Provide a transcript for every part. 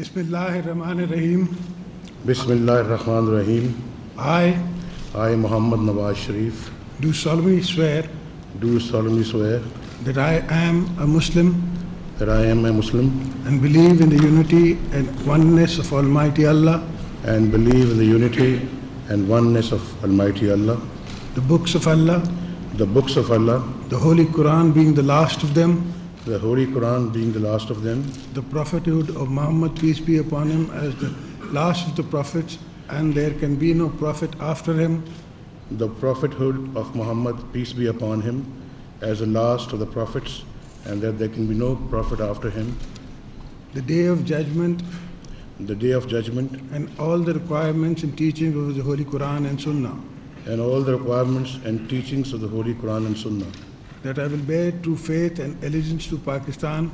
Bismillahirrahmanirrahim. Bismillahirrahmanirrahim. I Muhammad Nawaz Sharif, do solemnly swear do solemnly swear that I am a Muslim that I am a Muslim and believe in the unity and oneness of Almighty Allah, and believe in the unity and oneness of Almighty Allah, the books of Allah, the books of Allah, the Holy Quran being the last of them, the Holy Quran being the last of them, the prophethood of Muhammad, peace be upon him, as the last of the prophets, and there can be no prophet after him, the prophethood of Muhammad, peace be upon him, as the last of the prophets, and that there can be no prophet after him, the day of judgment, the day of judgment, and all the requirements and teachings of the Holy Quran and Sunnah, and all the requirements and teachings of the Holy Quran and Sunnah, that I will bear true faith and allegiance to Pakistan,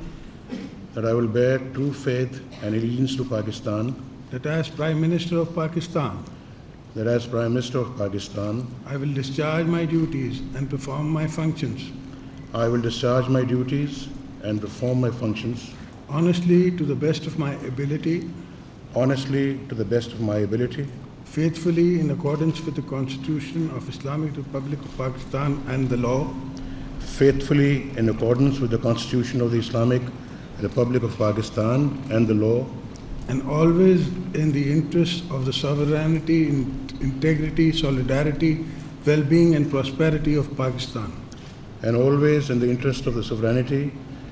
that I will bear true faith and allegiance to Pakistan, that as Prime Minister of Pakistan, that as Prime Minister of Pakistan, I will discharge my duties and perform my functions I will discharge my duties and perform my functions honestly to the best of my ability, honestly to the best of my ability, faithfully in accordance with the Constitution of Islamic Republic of Pakistan and the law, faithfully in accordance with the Constitution of the Islamic Republic of Pakistan and the law, and always in the interest of the sovereignty, integrity, solidarity, well-being and prosperity of Pakistan, and always in the interest of the sovereignty,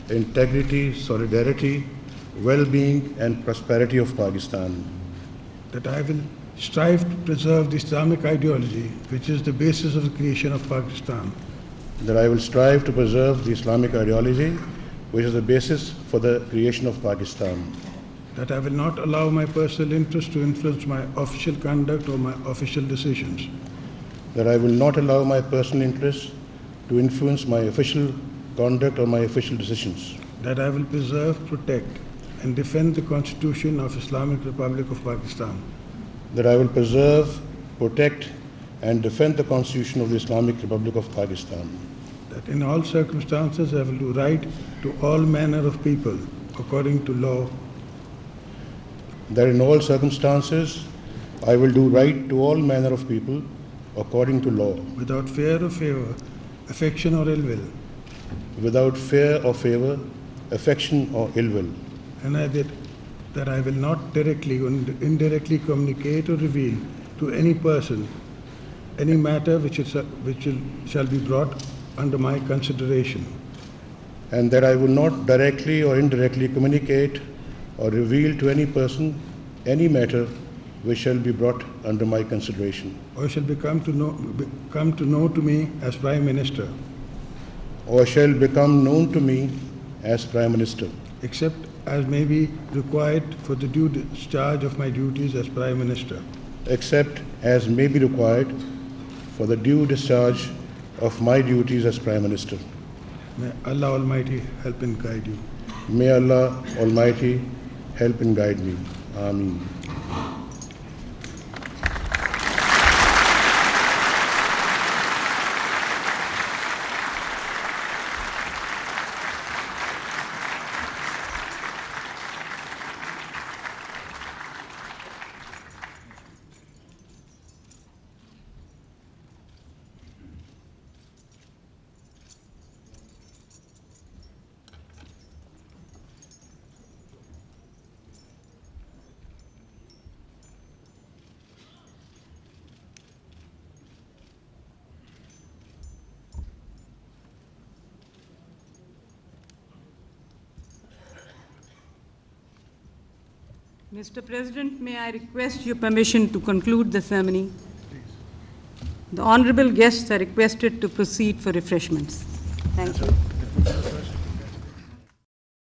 integrity, solidarity, well-being and prosperity of Pakistan, that I will strive to preserve the Islamic ideology, which is the basis of the creation of Pakistan, that I will strive to preserve the Islamic ideology, which is the basis for the creation of Pakistan, that I will not allow my personal interest to influence my official conduct or my official decisions, that I will not allow my personal interests to influence my official conduct or my official decisions, that I will preserve, protect, and defend the Constitution of Islamic Republic of Pakistan, that I will preserve, protect, and defend the Constitution of the Islamic Republic of Pakistan, that in all circumstances I will do right to all manner of people according to law, that in all circumstances I will do right to all manner of people according to law, without fear or favor, affection or ill will, without fear or favor, affection or ill will, and that I will not directly or indirectly communicate or reveal to any person any matter which shall be brought under my consideration, and that I will not directly or indirectly communicate or reveal to any person any matter which shall be brought under my consideration, or shall come to know to me as Prime Minister, or shall become known to me as Prime Minister, except as may be required for the due discharge of my duties as Prime Minister, except as may be required for the due discharge of my duties as Prime Minister. May Allah Almighty help and guide you. May Allah Almighty help and guide me. Ameen. Mr. President, may I request your permission to conclude the ceremony? The honorable guests are requested to proceed for refreshments. Thank you.